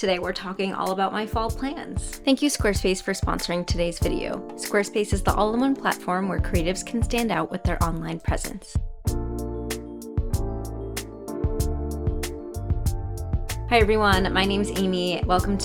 Today we're talking all about my fall plans. Thank you Squarespace for sponsoring today's video. Squarespace is the all-in-one platform where creatives can stand out with their online presence. Hi everyone, my name's Amy. Welcome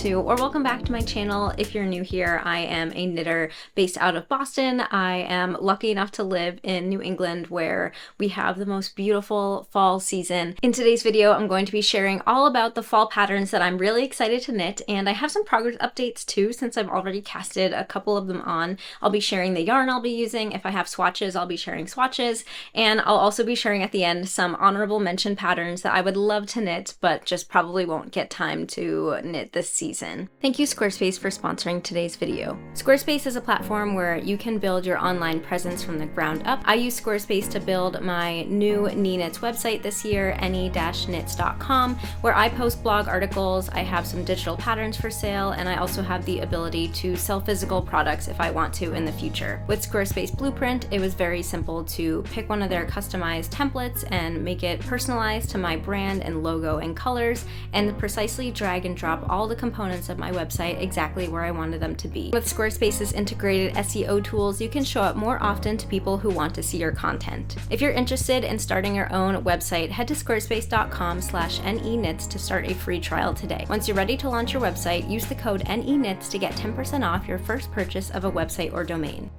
back to my channel. If you're new here, I am a knitter based out of Boston. I am lucky enough to live in New England where we have the most beautiful fall season. In today's video, I'm going to be sharing all about the fall patterns that I'm really excited to knit, and I have some progress updates too since I've already casted a couple of them on. I'll be sharing the yarn I'll be using. If I have swatches, I'll be sharing swatches, and I'll also be sharing at the end some honorable mention patterns that I would love to knit but just probably won't get time to knit this season. Thank you Squarespace for sponsoring today's video. Squarespace is a platform where you can build your online presence from the ground up. I use Squarespace to build my new knits website this year, any-knits.com, where I post blog articles, I have some digital patterns for sale, and I also have the ability to sell physical products if I want to in the future. With Squarespace Blueprint, it was very simple to pick one of their customized templates and make it personalized to my brand and logo and colors, and precisely drag and drop all the components of my website exactly where I wanted them to be. With Squarespace's integrated SEO tools, you can show up more often to people who want to see your content. If you're interested in starting your own website, head to squarespace.com/neknits to start a free trial today. Once you're ready to launch your website, use the code neknits to get 10% off your first purchase of a website or domain.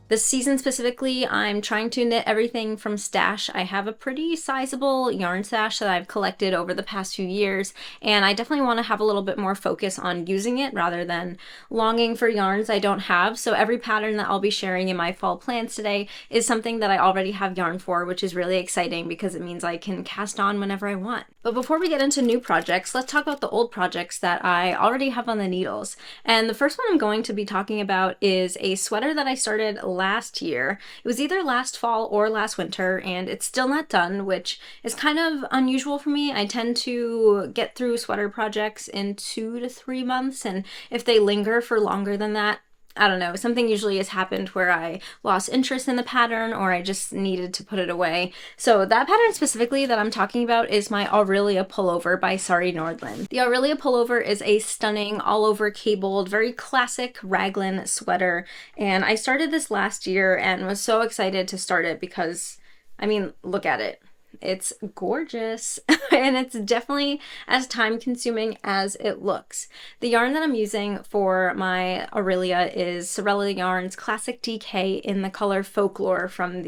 This season specifically, I'm trying to knit everything from stash. I have a pretty sizable yarn stash that I've collected over the past few years, and I definitely want to have a little bit more focus on using it rather than longing for yarns I don't have. So every pattern that I'll be sharing in my fall plans today is something that I already have yarn for, which is really exciting because it means I can cast on whenever I want. But before we get into new projects, let's talk about the old projects that I already have on the needles. And the first one I'm going to be talking about is a sweater that I started last year. It was either last fall or last winter, and it's still not done, which is kind of unusual for me. I tend to get through sweater projects in 2 to 3 months, and if they linger for longer than that, I don't know, something usually has happened where I lost interest in the pattern or I just needed to put it away. So that pattern specifically that I'm talking about is my Aurelia pullover by Sari Nordland. The Aurelia pullover is a stunning all over cabled, very classic raglan sweater, and I started this last year and was so excited to start it because, I mean, look at it. It's gorgeous and it's definitely as time consuming as it looks. The yarn that I'm using for my Aurelia is Sorella Yarn's Classic DK in the color Folklore from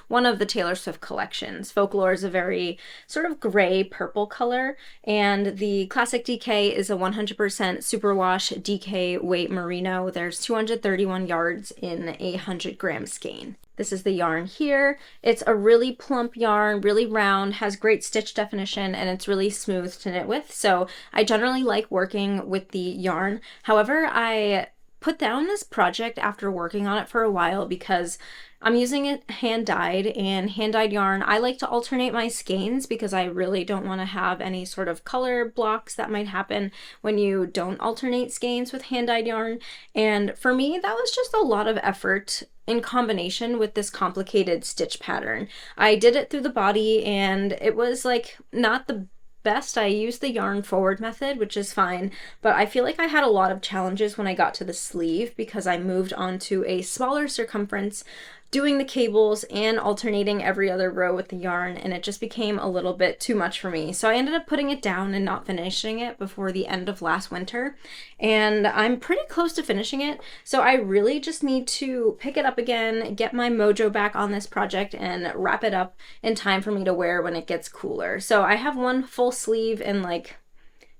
one of the Taylor Swift collections. Folklore is a very sort of gray purple color, and the Classic DK is a 100% superwash DK weight merino. There's 231 yards in a 100-gram skein. This is the yarn here. It's a really plump yarn, really round, has great stitch definition, and it's really smooth to knit with. So I generally like working with the yarn. However, I put down this project after working on it for a while because I'm using it hand-dyed, and hand-dyed yarn, I like to alternate my skeins because I really don't want to have any sort of color blocks that might happen when you don't alternate skeins with hand-dyed yarn. And for me, that was just a lot of effort in combination with this complicated stitch pattern. I did it through the body and it was like not the best. I used the yarn forward method, which is fine, but I feel like I had a lot of challenges when I got to the sleeve because I moved on to a smaller circumference, doing the cables and alternating every other row with the yarn, and it just became a little bit too much for me. So I ended up putting it down and not finishing it before the end of last winter, and I'm pretty close to finishing it. So I really just need to pick it up again, get my mojo back on this project, and wrap it up in time for me to wear when it gets cooler. So I have one full sleeve and like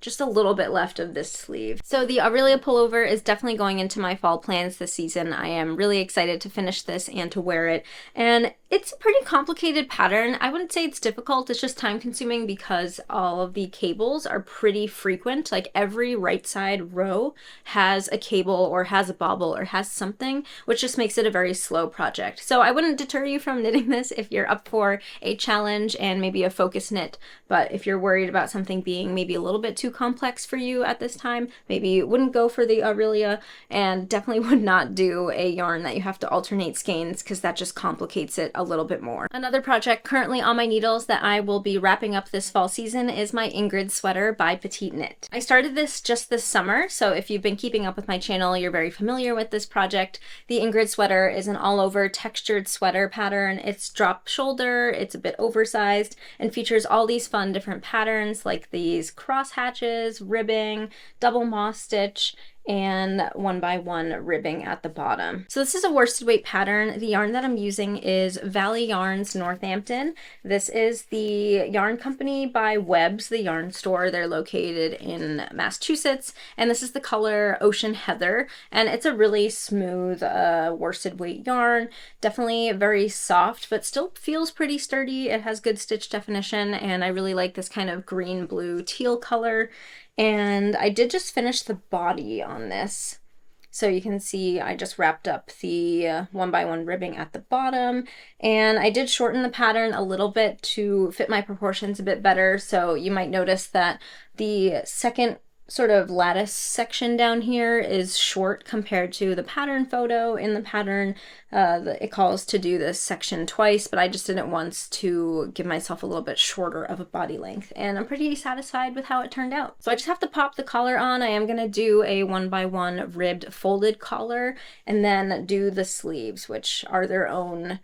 just a little bit left of this sleeve. So the Aurelia pullover is definitely going into my fall plans this season. I am really excited to finish this and to wear it. And it's a pretty complicated pattern. I wouldn't say it's difficult, it's just time consuming because all of the cables are pretty frequent. Like every right side row has a cable or has a bobble or has something, which just makes it a very slow project. So I wouldn't deter you from knitting this if you're up for a challenge and maybe a focus knit, but if you're worried about something being maybe a little bit too complex for you at this time, maybe you wouldn't go for the Aurelia, and definitely would not do a yarn that you have to alternate skeins because that just complicates it a a little bit more. Another project currently on my needles that I will be wrapping up this fall season is my Ingrid sweater by Petite Knit. I started this just this summer, so if you've been keeping up with my channel, you're very familiar with this project. The Ingrid sweater is an all-over textured sweater pattern. It's drop shoulder, it's a bit oversized, and features all these fun different patterns like these cross hatches, ribbing, double moss stitch, and 1x1 ribbing at the bottom. So this is a worsted weight pattern. The yarn that I'm using is Valley Yarns Northampton. This is the yarn company by Webb's, the yarn store. They're located in Massachusetts, and this is the color Ocean Heather, and it's a really smooth worsted weight yarn. Definitely very soft, but still feels pretty sturdy. It has good stitch definition, and I really like this kind of green, blue, teal color. And I did just finish the body on this. So you can see I just wrapped up the 1x1 ribbing at the bottom, and I did shorten the pattern a little bit to fit my proportions a bit better. So you might notice that the second sort of lattice section down here is short compared to the pattern photo. In the pattern, it calls to do this section twice, but I just did it once to give myself a little bit shorter of a body length, and I'm pretty satisfied with how it turned out. So I just have to pop the collar on. I am going to do a 1x1 ribbed folded collar and then do the sleeves, which are their own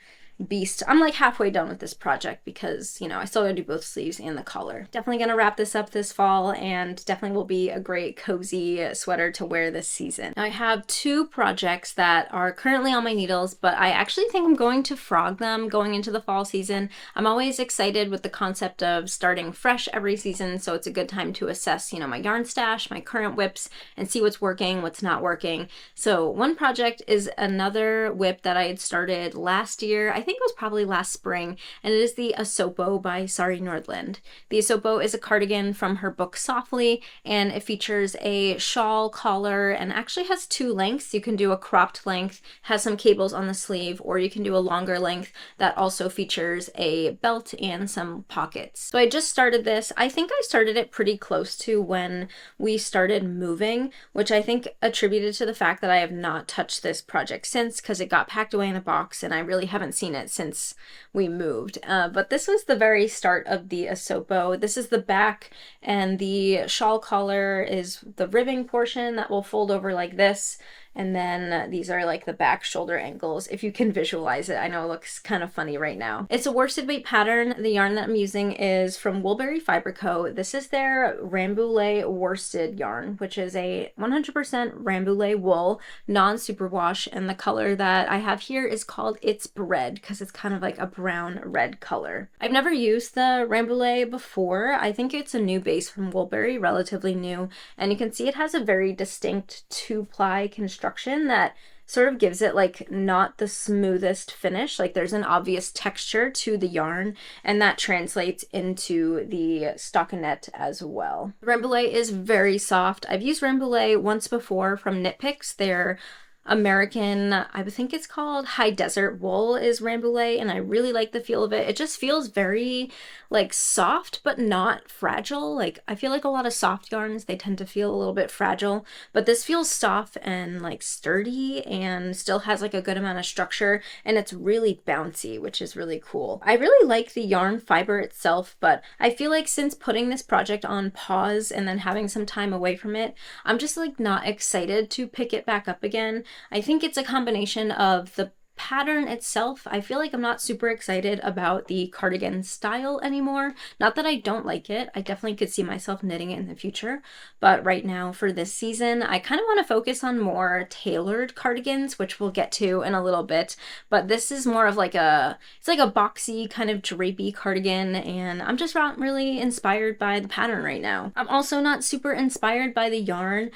beast. I'm like halfway done with this project because, you know, I still gotta do both sleeves and the collar. Definitely gonna wrap this up this fall, and definitely will be a great cozy sweater to wear this season. Now I have two projects that are currently on my needles, but I actually think I'm going to frog them going into the fall season. I'm always excited with the concept of starting fresh every season, so it's a good time to assess, you know, my yarn stash, my current whips, and see what's working, what's not working. So one project is another whip that I had started last year. I think it was probably last spring, and it is the Asopo by Sari Nordland. The Asopo is a cardigan from her book Softly, and it features a shawl collar and actually has two lengths. You can do a cropped length, has some cables on the sleeve, or you can do a longer length that also features a belt and some pockets. So I just started this. I think I started it pretty close to when we started moving, which I think attributed to the fact that I have not touched this project since, because it got packed away in a box and I really haven't seen it since we moved. But this was the very start of the Asopo. This is the back, and the shawl collar is the ribbing portion that will fold over like this. And then these are like the back shoulder angles, if you can visualize it. I know it looks kind of funny right now. It's a worsted weight pattern. The yarn that I'm using is from Woolberry Fiber Co. This is their Rambouillet worsted yarn, which is a 100% Rambouillet wool, non-superwash, and the color that I have here is called It's Bread, because it's kind of like a brown red color. I've never used the Rambouillet before. I think it's a new base from Woolberry, relatively new, and you can see it has a very distinct two-ply construction that sort of gives it like not the smoothest finish. Like there's an obvious texture to the yarn, and that translates into the stockinette as well. Rambouillet is very soft. I've used Rambouillet once before from Knit Picks. They're American, I think it's called High Desert Wool is Rambouillet, and I really like the feel of it. It just feels very like soft but not fragile. Like I feel like a lot of soft yarns, they tend to feel a little bit fragile, but this feels soft and like sturdy and still has like a good amount of structure, and it's really bouncy, which is really cool. I really like the yarn fiber itself, but I feel like since putting this project on pause and then having some time away from it, I'm just like not excited to pick it back up again. I think it's a combination of the pattern itself. I feel like I'm not super excited about the cardigan style anymore. Not that I don't like it. I definitely could see myself knitting it in the future. But right now for this season, I kind of want to focus on more tailored cardigans, which we'll get to in a little bit. But this is more of like it's like a boxy kind of drapey cardigan, and I'm just not really inspired by the pattern right now. I'm also not super inspired by the yarn.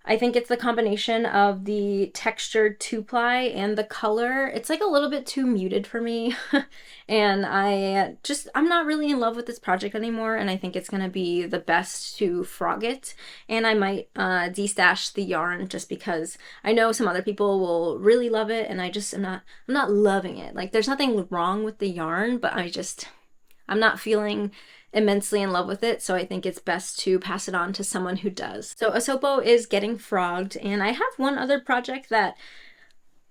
I think it's the combination of the textured two-ply and the color. It's like a little bit too muted for me. And I'm not really in love with this project anymore, and I think it's gonna be the best to frog it. And I might destash the yarn just because I know some other people will really love it, and I'm not loving it. Like there's nothing wrong with the yarn, but I'm not feeling immensely in love with it, so I think it's best to pass it on to someone who does. So Asopo is getting frogged, and I have one other project that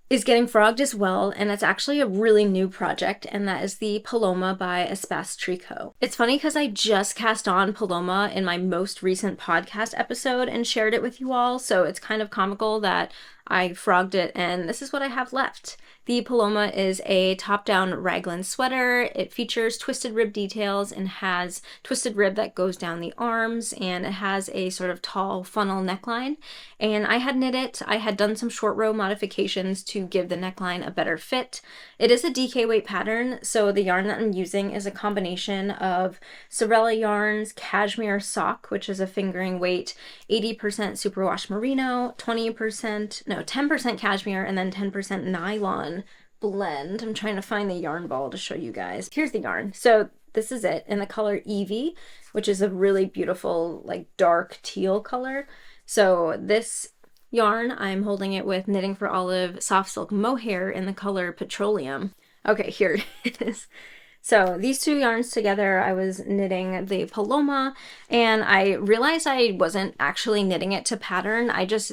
is getting frogged as well, and it's actually a really new project, and that is the Paloma by Espace Tricot. It's funny because I just cast on Paloma in my most recent podcast episode and shared it with you all, so it's kind of comical that I frogged it, and this is what I have left. The Paloma is a top-down raglan sweater. It features twisted rib details and has twisted rib that goes down the arms, and it has a sort of tall funnel neckline. And I had knit it. I had done some short row modifications to give the neckline a better fit. It is a DK weight pattern, so the yarn that I'm using is a combination of Sorella yarns, cashmere sock, which is a fingering weight, 80% superwash merino, 10% cashmere, and then 10% nylon blend. I'm trying to find the yarn ball to show you guys. Here's the yarn. So this is it in the color Evie, which is a really beautiful, like, dark teal color. So this yarn, I'm holding it with Knitting for Olive soft silk mohair in the color Petroleum. Okay, here it is. So these two yarns together, I was knitting the Paloma, and I realized I wasn't actually knitting it to pattern. I just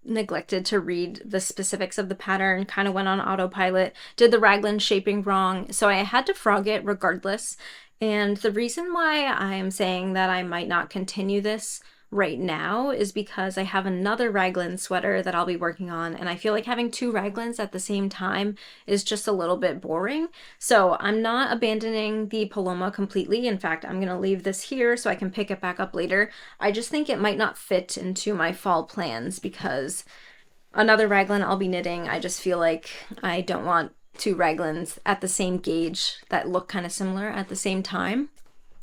neglected to read the specifics of the pattern, kind of went on autopilot, did the raglan shaping wrong, so I had to frog it regardless. And the reason why I'm saying that I might not continue this right now is because I have another raglan sweater that I'll be working on, and I feel like having two raglans at the same time is just a little bit boring. So I'm not abandoning the Paloma completely. In fact, I'm going to leave this here so I can pick it back up later. I just think it might not fit into my fall plans because another raglan I'll be knitting, I just feel like I don't want two raglans at the same gauge that look kind of similar at the same time.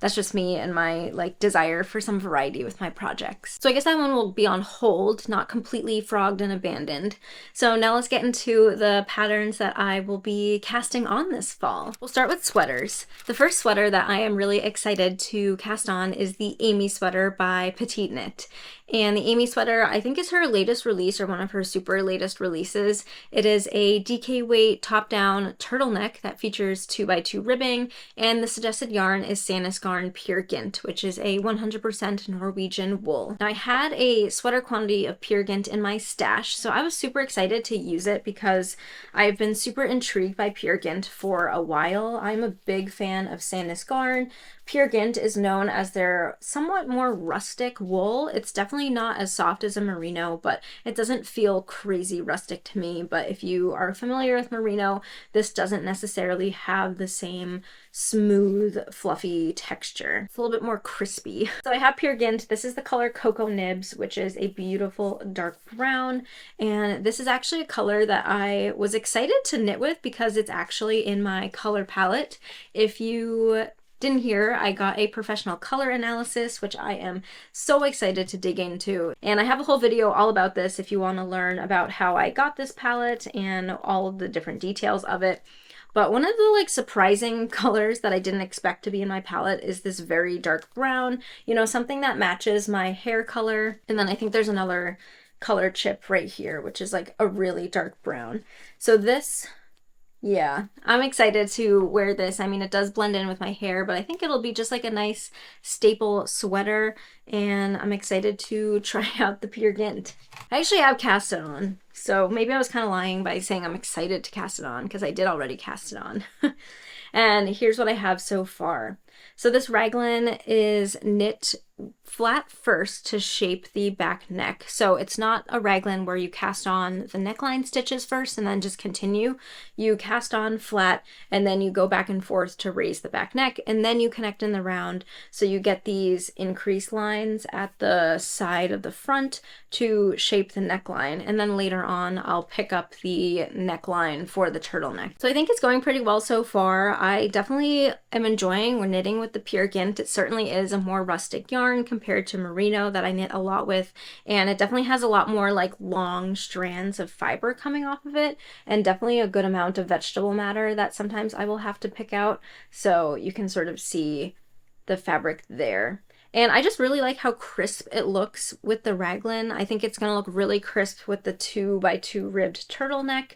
That's just me and my desire for some variety with my projects. So I guess that one will be on hold, not completely frogged and abandoned. So now let's get into the patterns that I will be casting on this fall. We'll start with sweaters. The first sweater that I am really excited to cast on is the Amy sweater by Petite Knit. And the Amy sweater, I think, is her latest release or one of her super latest releases. It is a DK weight top-down turtleneck that features 2x2 ribbing, and the suggested yarn is Sandnesgarn Pure Gint, which is a 100% Norwegian wool. Now, I had a sweater quantity of Pure Gint in my stash, so I was super excited to use it because I've been super intrigued by Pure Gint for a while. I'm a big fan of Sandnesgarn. Pure Gint is known as their somewhat more rustic wool. It's definitely not as soft as a merino, but it doesn't feel crazy rustic to me. But if you are familiar with merino, this doesn't necessarily have the same smooth, fluffy texture. It's a little bit more crispy. So I have Pure Gint. This is the color Cocoa Nibs, which is a beautiful dark brown. And this is actually a color that I was excited to knit with because it's actually in my color palette. If you didn't hear, I got a professional color analysis, which I am so excited to dig into. And I have a whole video all about this if you want to learn about how I got this palette and all of the different details of it. But one of the surprising colors that I didn't expect to be in my palette is this very dark brown, you know, something that matches my hair color. And then I think there's another color chip right here, which is like a really dark brown. So this, yeah, I'm excited to wear this. I mean, it does blend in with my hair, but I think it'll be just like a nice staple sweater, and I'm excited to try out the Pure Gint. I actually have cast it on, so maybe I was kind of lying by saying I'm excited to cast it on because I did already cast it on. And here's what I have so far. So this raglan is knit flat first to shape the back neck. So it's not a raglan where you cast on the neckline stitches first and then just continue. You cast on flat and then you go back and forth to raise the back neck, and then you connect in the round. So you get these increased lines at the side of the front to shape the neckline. And then later on, I'll pick up the neckline for the turtleneck. So I think it's going pretty well so far. I definitely am enjoying knitting with the Pure Gint. It certainly is a more rustic yarn compared to merino that I knit a lot with, and it definitely has a lot more long strands of fiber coming off of it, and definitely a good amount of vegetable matter that sometimes I will have to pick out, so you can sort of see the fabric there. And I just really like how crisp it looks with the raglan. I think it's going to look really crisp with the 2x2 ribbed turtleneck.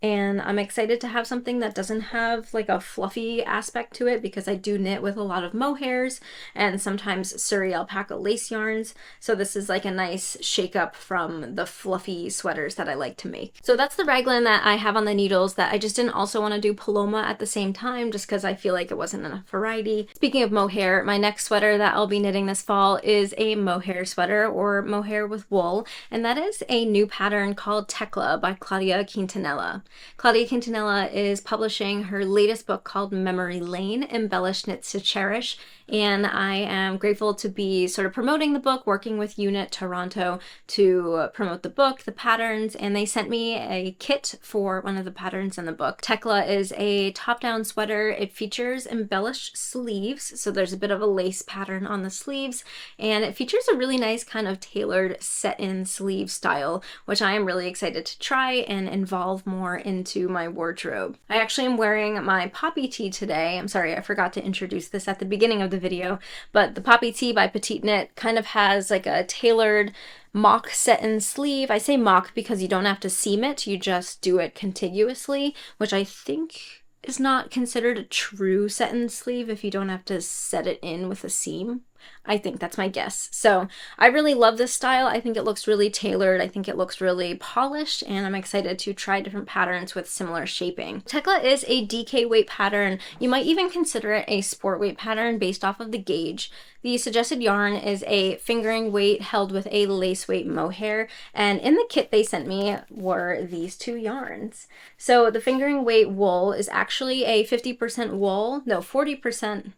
and I'm excited to have something that doesn't have like a fluffy aspect to it, because I do knit with a lot of mohairs and sometimes Surrey alpaca lace yarns, so this is like a nice shake up from the fluffy sweaters that I like to make. So that's the raglan that I have on the needles that I just didn't also want to do Paloma at the same time, just because I feel like it wasn't enough variety. Speaking of mohair, my next sweater that I'll be knitting this fall is a mohair sweater, or mohair with wool, and that is a new pattern called Tekla by Claudia Quintanilla. Claudia Quintanilla is publishing her latest book called Memory Lane, Embellished Knits to Cherish, and I am grateful to be sort of promoting the book, working with Unit Toronto to promote the book, the patterns, and they sent me a kit for one of the patterns in the book. Tekla is a top-down sweater. It features embellished sleeves, so there's a bit of a lace pattern on the sleeves, and it features a really nice kind of tailored set-in sleeve style, which I am really excited to try and involve more into my wardrobe. I actually am wearing my poppy tee today. I'm sorry, I forgot to introduce this at the beginning of the video, but the poppy tee by Petite Knit kind of has like a tailored mock set-in sleeve. I say mock because you don't have to seam it, you just do it contiguously, which I think is not considered a true set-in sleeve if you don't have to set it in with a seam. I think that's my guess. So I really love this style. I think it looks really tailored. I think it looks really polished, and I'm excited to try different patterns with similar shaping. Tekla is a DK weight pattern. You might even consider it a sport weight pattern based off of the gauge. The suggested yarn is a fingering weight held with a lace weight mohair, and in the kit they sent me were these two yarns. So the fingering weight wool is actually a 50% wool, no, 40%,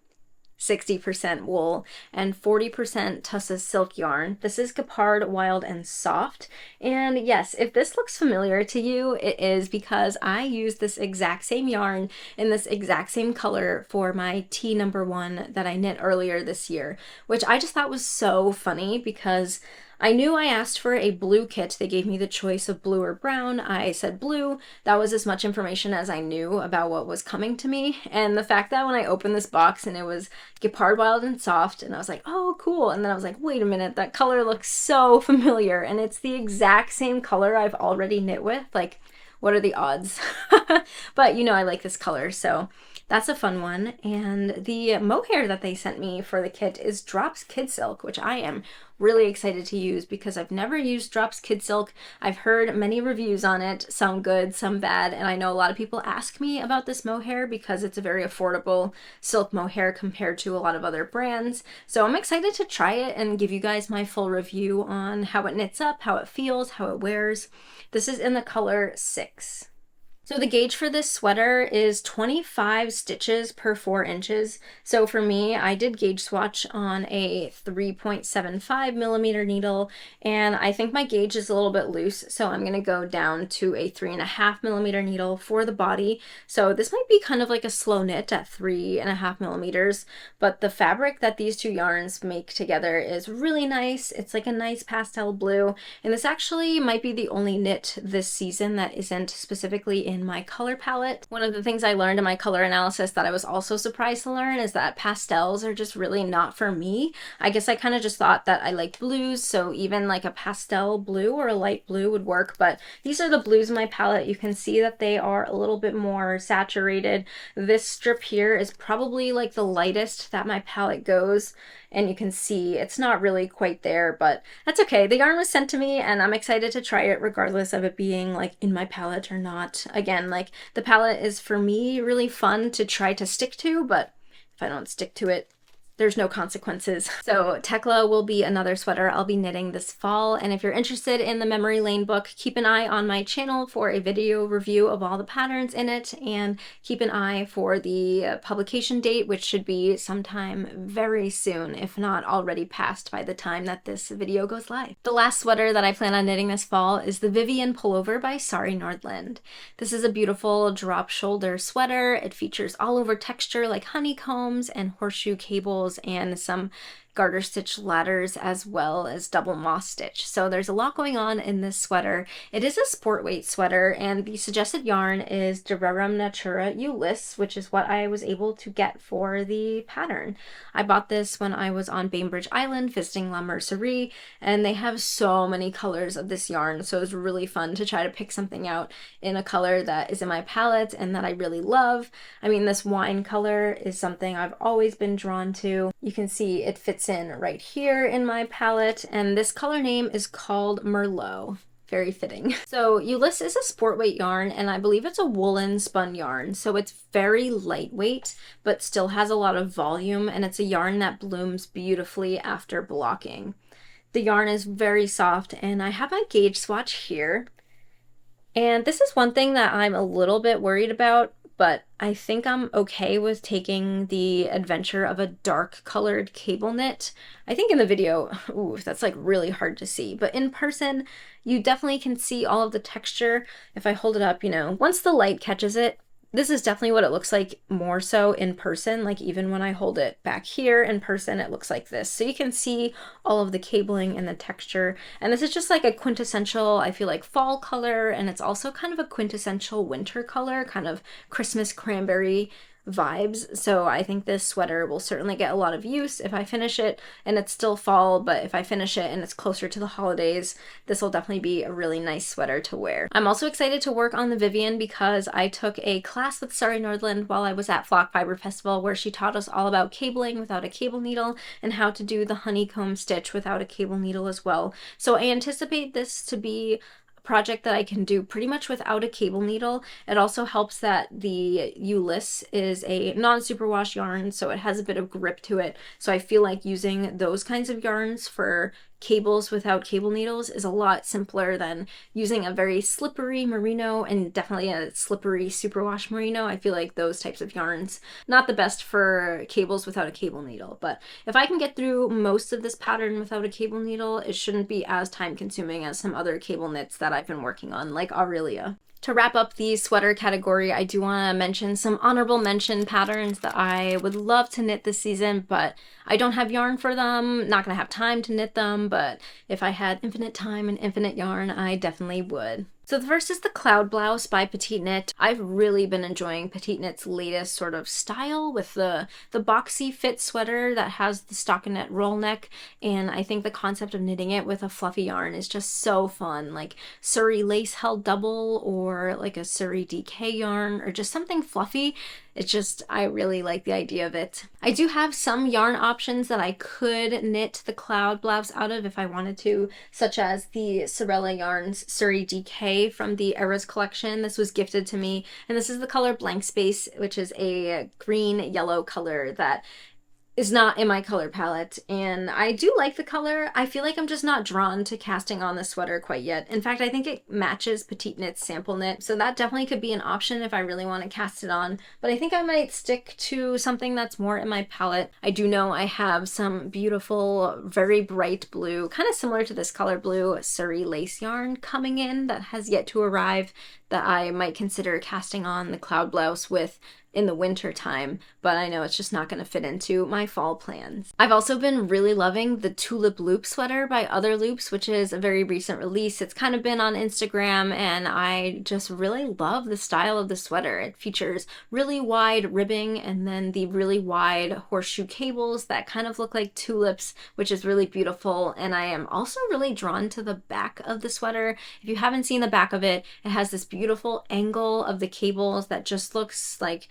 60% wool, and 40% Tussah silk yarn. This is Gepard Wild and Soft, and yes, if this looks familiar to you, it is because I used this exact same yarn in this exact same color for my T #1 that I knit earlier this year, which I just thought was so funny because I knew I asked for a blue kit. They gave me the choice of blue or brown. I said blue. That was as much information as I knew about what was coming to me. And the fact that when I opened this box and it was Gepard Wild and Soft, and I was like, oh, cool. And then I was like, wait a minute, that color looks so familiar. And it's the exact same color I've already knit with. Like, what are the odds? But you know, I like this color, so that's a fun one. And the mohair that they sent me for the kit is Drops Kid Silk, which I am really excited to use because I've never used Drops Kid Silk. I've heard many reviews on it, some good, some bad, and I know a lot of people ask me about this mohair because it's a very affordable silk mohair compared to a lot of other brands. So I'm excited to try it and give you guys my full review on how it knits up, how it feels, how it wears. This is in the color 6. So the gauge for this sweater is 25 stitches per 4 inches. So for me, I did gauge swatch on a 3.75 millimeter needle, and I think my gauge is a little bit loose, so I'm gonna go down to a 3.5 millimeter needle for the body. So this might be kind of like a slow knit at 3.5 millimeters, but the fabric that these two yarns make together is really nice. It's like a nice pastel blue, and this actually might be the only knit this season that isn't specifically in my color palette. One of the things I learned in my color analysis that I was also surprised to learn is that pastels are just really not for me. I guess I kind of just thought that I liked blues, so even like a pastel blue or a light blue would work, but these are the blues in my palette. You can see that they are a little bit more saturated. This strip here is probably like the lightest that my palette goes, and you can see it's not really quite there, but that's okay. The yarn was sent to me and I'm excited to try it regardless of it being like in my palette or not. Again, like the palette is for me really fun to try to stick to, but if I don't stick to it, there's no consequences. So Tekla will be another sweater I'll be knitting this fall, and if you're interested in the Memory Lane book, keep an eye on my channel for a video review of all the patterns in it, and keep an eye for the publication date, which should be sometime very soon, if not already passed by the time that this video goes live. The last sweater that I plan on knitting this fall is the Vivian Pullover by Sari Nordland. This is a beautiful drop shoulder sweater. It features all over texture like honeycombs and horseshoe cables and some garter stitch ladders as well as double moss stitch. So there's a lot going on in this sweater. It is a sport weight sweater, and the suggested yarn is Dererum Natura Ulyss, which is what I was able to get for the pattern. I bought this when I was on Bainbridge Island visiting La Mercerie, and they have so many colors of this yarn, so it was really fun to try to pick something out in a color that is in my palette and that I really love. I mean, this wine color is something I've always been drawn to. You can see it fits in right here in my palette, and this color name is called Merlot. Very fitting. So Ulyss is a sport weight yarn, and I believe it's a woolen spun yarn, so it's very lightweight but still has a lot of volume, and it's a yarn that blooms beautifully after blocking. The yarn is very soft, and I have my gauge swatch here. And this is one thing that I'm a little bit worried about, but I think I'm okay with taking the adventure of a dark colored cable knit. I think in the video, ooh, that's like really hard to see, but in person, you definitely can see all of the texture. If I hold it up, you know, once the light catches it, this is definitely what it looks like more so in person. Like even when I hold it back here in person, it looks like this. So you can see all of the cabling and the texture. And this is just like a quintessential, I feel like, fall color. And it's also kind of a quintessential winter color, kind of Christmas cranberry vibes. So I think this sweater will certainly get a lot of use if I finish it and it's still fall, but if I finish it and it's closer to the holidays, this will definitely be a really nice sweater to wear. I'm also excited to work on the Vivian because I took a class with Sari Nordland while I was at Flock Fiber Festival, where she taught us all about cabling without a cable needle and how to do the honeycomb stitch without a cable needle as well. So I anticipate this to be project that I can do pretty much without a cable needle. It also helps that the Ulyss is a non-superwash yarn, so it has a bit of grip to it. So I feel like using those kinds of yarns for cables without cable needles is a lot simpler than using a very slippery merino, and definitely a slippery superwash merino. I feel like those types of yarns, not the best for cables without a cable needle, but if I can get through most of this pattern without a cable needle, it shouldn't be as time consuming as some other cable knits that I've been working on, like Aurelia. To wrap up the sweater category, I do want to mention some honorable mention patterns that I would love to knit this season, but I don't have yarn for them, not going to have time to knit them, but if I had infinite time and infinite yarn, I definitely would. So the first is the Cloud Blouse by Petite Knit. I've really been enjoying Petite Knit's latest sort of style with the boxy fit sweater that has the stockinette roll neck, and I think the concept of knitting it with a fluffy yarn is just so fun, like Surrey lace held double or like a Surrey DK yarn or just something fluffy. It's just, I really like the idea of it. I do have some yarn options that I could knit the Cloud Blouse out of if I wanted to, such as the Sorella Yarns Surrey DK from the Eras collection. This was gifted to me, and this is the color Blank Space, which is a green-yellow color that is not in my color palette, and I do like the color. I feel like I'm just not drawn to casting on the sweater quite yet. In fact, I think it matches Petite Knit's sample knit, so that definitely could be an option if I really want to cast it on, but I think I might stick to something that's more in my palette. I do know I have some beautiful, very bright blue, kind of similar to this color blue, Surrey lace yarn coming in that has yet to arrive that I might consider casting on the Cloud Blouse with in the winter time, but I know it's just not going to fit into my fall plans. I've also been really loving the Tulip Loop sweater by Other Loops, which is a very recent release. It's kind of been on Instagram, and I just really love the style of the sweater. It features really wide ribbing and then the really wide horseshoe cables that kind of look like tulips, which is really beautiful. And I am also really drawn to the back of the sweater. If you haven't seen the back of it, it has this beautiful angle of the cables that just looks like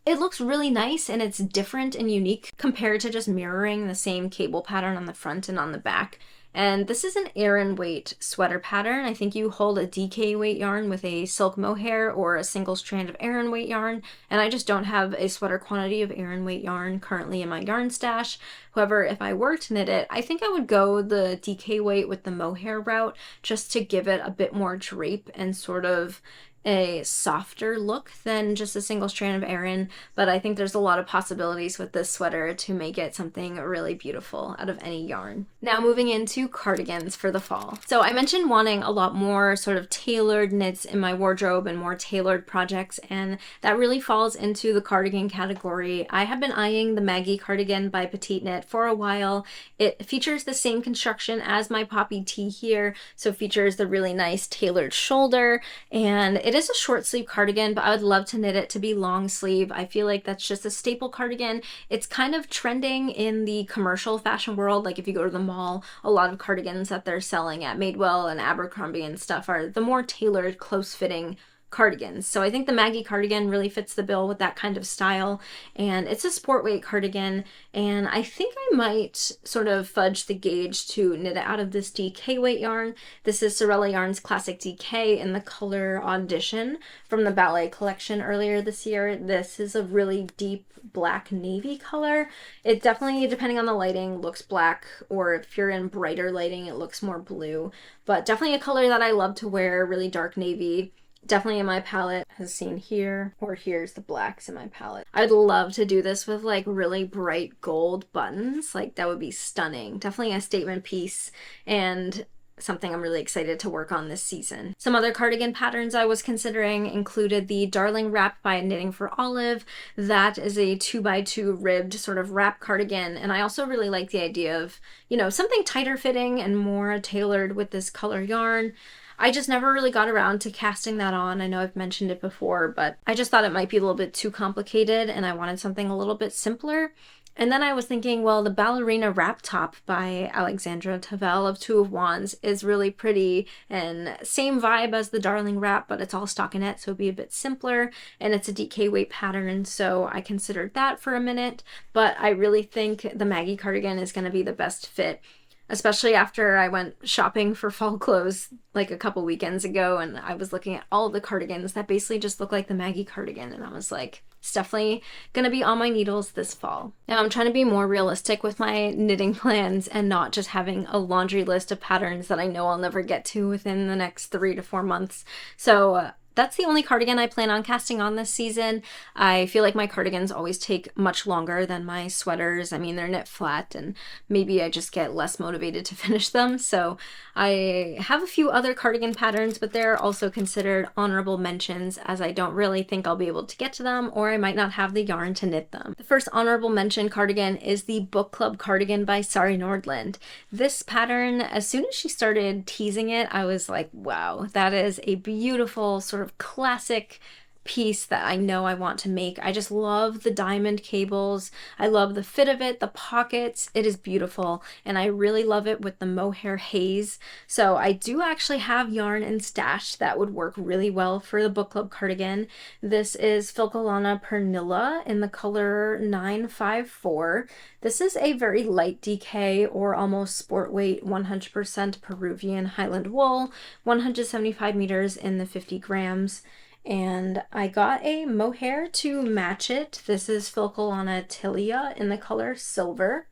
it looks really nice, and it's different and unique compared to just mirroring the same cable pattern on the front and on the back. And this is an Aran weight sweater pattern. I think you hold a DK weight yarn with a silk mohair or a single strand of Aran weight yarn, and I just don't have a sweater quantity of Aran weight yarn currently in my yarn stash. However, if I were to knit it, I think I would go the DK weight with the mohair route just to give it a bit more drape and sort of a softer look than just a single strand of Aran, but I think there's a lot of possibilities with this sweater to make it something really beautiful out of any yarn. Now moving into cardigans for the fall. So I mentioned wanting a lot more sort of tailored knits in my wardrobe and more tailored projects, and that really falls into the cardigan category. I have been eyeing the Maggie cardigan by Petite Knit for a while. It features the same construction as my poppy tee here, so it features the really nice tailored shoulder, and it is a short sleeve cardigan, but I would love to knit it to be long sleeve. I feel like that's just a staple cardigan. It's kind of trending in the commercial fashion world. Like if you go to the mall, a lot of cardigans that they're selling at Madewell and Abercrombie and stuff are the more tailored, close-fitting cardigans. So I think the Maggie cardigan really fits the bill with that kind of style, and it's a sport weight cardigan, and I think I might sort of fudge the gauge to knit it out of this DK weight yarn. This is Sorella Yarns Classic DK in the color Audition from the Ballet collection earlier this year. This is a really deep black navy color. It definitely, depending on the lighting, looks black, or if you're in brighter lighting, it looks more blue, but definitely a color that I love to wear, really dark navy. Definitely in my palette, as seen here, or here's the blacks in my palette. I'd love to do this with like really bright gold buttons. Like that would be stunning. Definitely a statement piece and something I'm really excited to work on this season. Some other cardigan patterns I was considering included the Darling Wrap by Knitting for Olive. That is a 2x2 ribbed sort of wrap cardigan, and I also really like the idea of, you know, something tighter fitting and more tailored with this color yarn. I just never really got around to casting that on. I know I've mentioned it before, but I just thought it might be a little bit too complicated and I wanted something a little bit simpler. And then I was thinking, well, the Ballerina Wrap Top by Alexandra Tavel of Two of Wands is really pretty and same vibe as the Darling Wrap, but it's all stockinette, so it'd be a bit simpler, and it's a DK weight pattern, so I considered that for a minute. But I really think the Maggie cardigan is going to be the best fit, especially after I went shopping for fall clothes like a couple weekends ago, and I was looking at all of the cardigans that basically just look like the Maggie cardigan, and I was like, it's definitely gonna be on my needles this fall. Now I'm trying to be more realistic with my knitting plans and not just having a laundry list of patterns that I know I'll never get to within the next 3 to 4 months. So that's the only cardigan I plan on casting on this season. I feel like my cardigans always take much longer than my sweaters. I mean, they're knit flat and maybe I just get less motivated to finish them. So I have a few other cardigan patterns, but they're also considered honorable mentions as I don't really think I'll be able to get to them, or I might not have the yarn to knit them. The first honorable mention cardigan is the Book Club cardigan by Sari Nordland. This pattern, as soon as she started teasing it, I was like, wow, that is a beautiful sort of classic piece that I know I want to make. I just love the diamond cables. I love the fit of it, the pockets. It is beautiful, and I really love it with the mohair haze. So I do actually have yarn in stash that would work really well for the Book Club cardigan. This is Filcolana Pernilla in the color 954. This is a very light DK or almost sport weight 100% Peruvian Highland wool, 175 meters in the 50 grams. And I got a mohair to match it. This is Filcolana Tilia in the color Silver.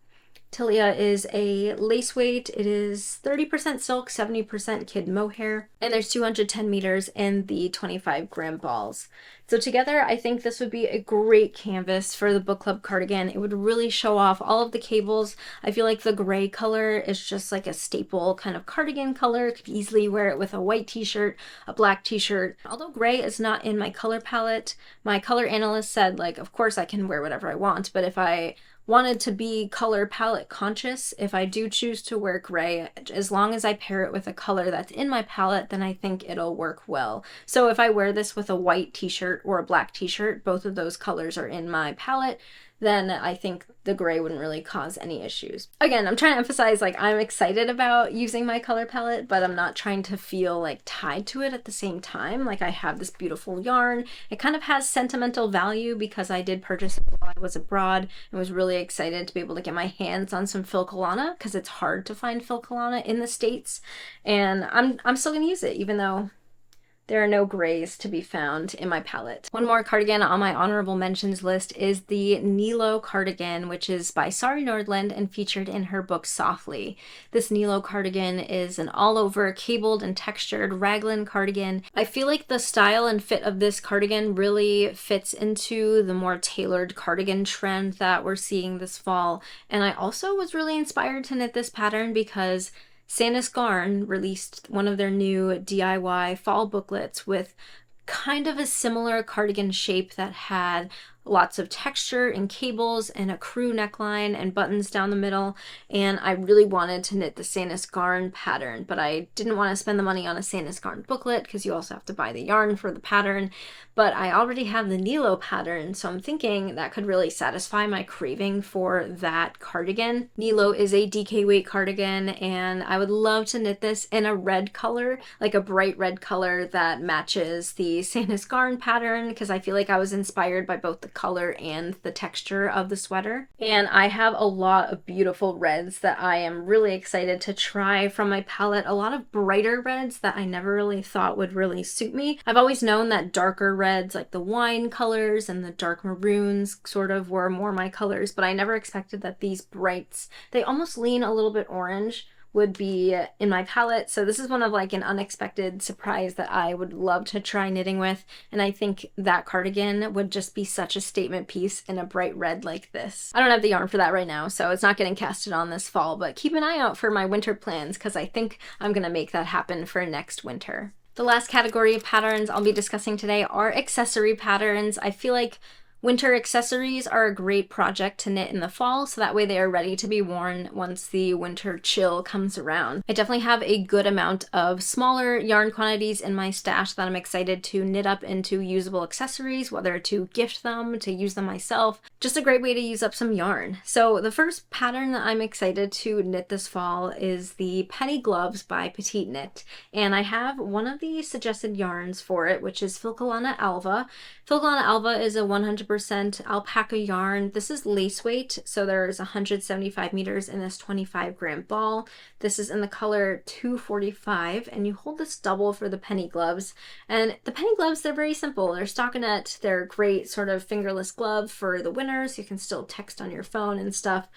Tilia is a lace weight. It is 30% silk, 70% kid mohair, and there's 210 meters in the 25 gram balls. So together, I think this would be a great canvas for the Book Club cardigan. It would really show off all of the cables. I feel like the gray color is just like a staple kind of cardigan color. Could easily wear it with a white t-shirt, a black t-shirt. Although gray is not in my color palette, my color analyst said, like, of course I can wear whatever I want, but if I wanted to be color palette conscious, if I do choose to wear gray, as long as I pair it with a color that's in my palette, then I think it'll work well. So if I wear this with a white t-shirt or a black t-shirt, both of those colors are in my palette, then I think the gray wouldn't really cause any issues. Again, I'm trying to emphasize, like, I'm excited about using my color palette, but I'm not trying to feel like tied to it at the same time. Like, I have this beautiful yarn. It kind of has sentimental value because I did purchase it while I was abroad and was really excited to be able to get my hands on some Filcolana because it's hard to find Filcolana in the States. And I'm still gonna use it even though there are no grays to be found in my palette. One more cardigan on my honorable mentions list is the Nilo cardigan, which is by Sari Nordland and featured in her book Softly. This Nilo cardigan is an all-over cabled and textured raglan cardigan. I feel like the style and fit of this cardigan really fits into the more tailored cardigan trend that we're seeing this fall. And I also was really inspired to knit this pattern because Sandus Garn released one of their new DIY fall booklets with kind of a similar cardigan shape that had lots of texture and cables and a crew neckline and buttons down the middle. And I really wanted to knit the Sanus Garn pattern, but I didn't want to spend the money on a Sanus Garn booklet because you also have to buy the yarn for the pattern. But I already have the Nilo pattern, so I'm thinking that could really satisfy my craving for that cardigan. Nilo is a DK weight cardigan, and I would love to knit this in a red color, like a bright red color that matches the Sanus Garn pattern, because I feel like I was inspired by both the color and the texture of the sweater. And I have a lot of beautiful reds that I am really excited to try from my palette. A lot of brighter reds that I never really thought would really suit me. I've always known that darker reds, like the wine colors and the dark maroons, sort of were more my colors, but I never expected that these brights, they almost lean a little bit orange, would be in my palette. So this is one of like an unexpected surprise that I would love to try knitting with, and I think that cardigan would just be such a statement piece in a bright red like this. I don't have the yarn for that right now, so it's not getting casted on this fall, but keep an eye out for my winter plans because I think I'm gonna make that happen for next winter. The last category of patterns I'll be discussing today are accessory patterns. I feel like winter accessories are a great project to knit in the fall, so that way they are ready to be worn once the winter chill comes around. I definitely have a good amount of smaller yarn quantities in my stash that I'm excited to knit up into usable accessories, whether to gift them, to use them myself. Just a great way to use up some yarn. So the first pattern that I'm excited to knit this fall is the Penny Gloves by Petite Knit, and I have one of the suggested yarns for it, which is Filcolana Alva. Filcolana Alva is a 100% alpaca yarn. This is lace weight, so there's 175 meters in this 25-gram ball. This is in the color 245, and you hold this double for the penny gloves. And the penny gloves, they're very simple. They're stockinette. They're a great sort of fingerless glove for the winter, so you can still text on your phone and stuff.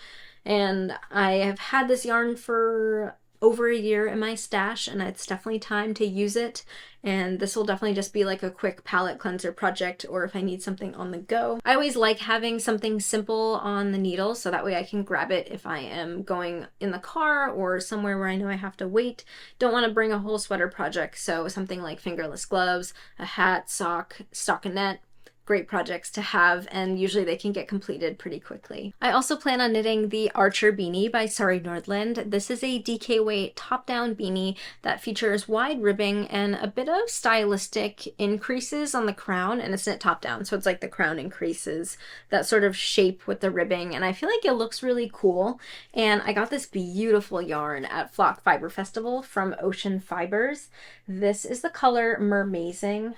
And I have had this yarn for over a year in my stash, and it's definitely time to use it. And this will definitely just be like a quick palette cleanser project, or if I need something on the go. I always like having something simple on the needle, so that way I can grab it if I am going in the car or somewhere where I know I have to wait. Don't want to bring a whole sweater project, so something like fingerless gloves, a hat, sock, stockinette. Great projects to have, and usually they can get completed pretty quickly. I also plan on knitting the Archer Beanie by Sari Nordland. This is a DK weight top-down beanie that features wide ribbing and a bit of stylistic increases on the crown, and it's knit top-down, so it's like the crown increases that sort of shape with the ribbing, and I feel like it looks really cool. And I got this beautiful yarn at Flock Fiber Festival from Ocean Fibers. This is the color Mermazing.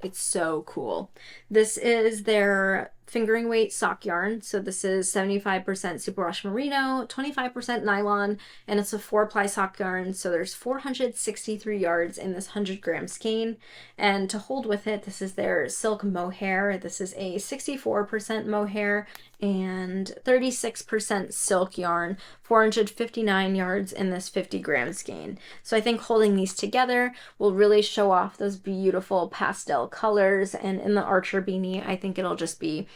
It's so cool. This is their fingering weight sock yarn. So this is 75% superwash merino, 25% nylon, and it's a 4-ply sock yarn. So there's 463 yards in this 100-gram skein. And to hold with it, this is their silk mohair. This is a 64% mohair and 36% silk yarn, 459 yards in this 50-gram skein. So I think holding these together will really show off those beautiful pastel colors. And in the Archer Beanie, I think it'll just be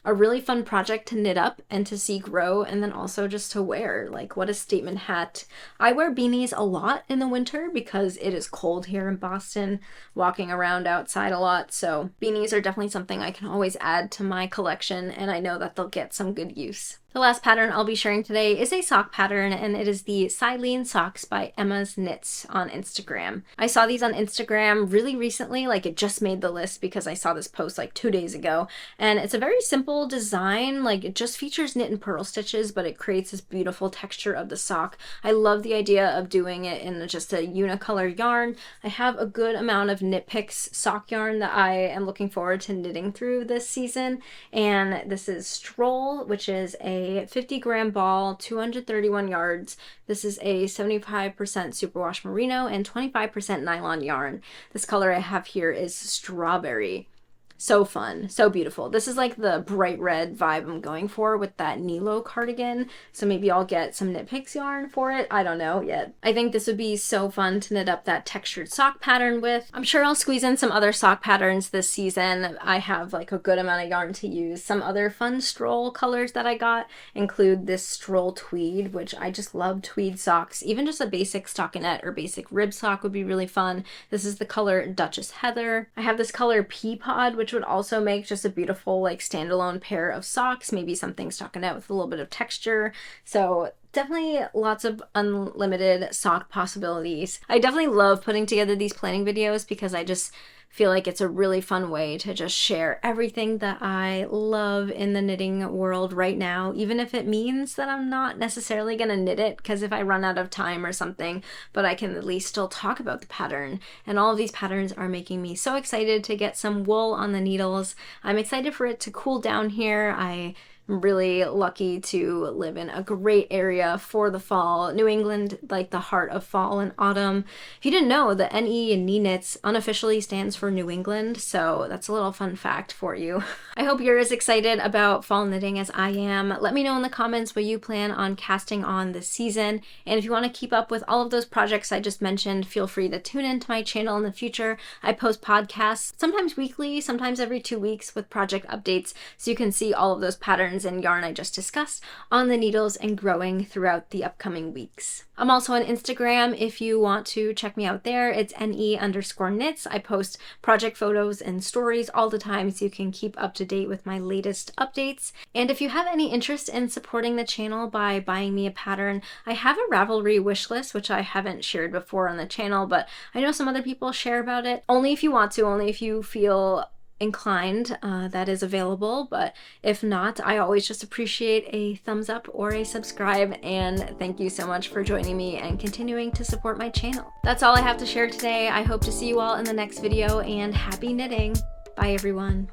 a really fun project to knit up and to see grow, and then also just to wear. Like, what a statement hat. I wear beanies a lot in the winter because it is cold here in Boston, walking around outside a lot, so beanies are definitely something I can always add to my collection, and I know that they'll get some good use. The last pattern I'll be sharing today is a sock pattern, and it is the Silene Socks by Emma's Knits on Instagram. I saw these on Instagram really recently, like it just made the list because I saw this post like 2 days ago, and it's a very simple design. Like, it just features knit and purl stitches, but it creates this beautiful texture of the sock. I love the idea of doing it in just a unicolor yarn. I have a good amount of Knit Picks sock yarn that I am looking forward to knitting through this season, and this is Stroll, which is a 50-gram ball, 231 yards. This is a 75% superwash merino and 25% nylon yarn. This color I have here is Strawberry. So fun, so beautiful. This is like the bright red vibe I'm going for with that Nilo cardigan, so maybe I'll get some Knit Picks yarn for it. I don't know yet. I think this would be so fun to knit up that textured sock pattern with. I'm sure I'll squeeze in some other sock patterns this season. I have like a good amount of yarn to use. Some other fun Stroll colors that I got include this Stroll Tweed, which I just love tweed socks. Even just a basic stockinette or basic rib sock would be really fun. This is the color Duchess Heather. I have this color Pea Pod, which would also make just a beautiful like standalone pair of socks, maybe something stocking out with a little bit of texture. So definitely lots of unlimited sock possibilities. I definitely love putting together these planning videos because I just feel like it's a really fun way to just share everything that I love in the knitting world right now, even if it means that I'm not necessarily gonna knit it, because if I run out of time or something, but I can at least still talk about the pattern. And all of these patterns are making me so excited to get some wool on the needles. I'm excited for it to cool down here. I'm really lucky to live in a great area for the fall. New England, like the heart of fall and autumn. If you didn't know, the NE in knee knits unofficially stands for New England, so that's a little fun fact for you. I hope you're as excited about fall knitting as I am. Let me know in the comments what you plan on casting on this season, and if you want to keep up with all of those projects I just mentioned, feel free to tune into my channel in the future. I post podcasts, sometimes weekly, sometimes every 2 weeks, with project updates, so you can see all of those patterns and yarn I just discussed on the needles and growing throughout the upcoming weeks. I'm also on Instagram if you want to check me out there. It's NE_knits. I post project photos and stories all the time so you can keep up to date with my latest updates. And if you have any interest in supporting the channel by buying me a pattern, I have a Ravelry wish list, which I haven't shared before on the channel, but I know some other people share about it. Only if you want to, only if you feel inclined, that is available, but if not, I always just appreciate a thumbs up or a subscribe, and thank you so much for joining me and continuing to support my channel. That's all I have to share today. I hope to see you all in the next video, and happy knitting! Bye everyone!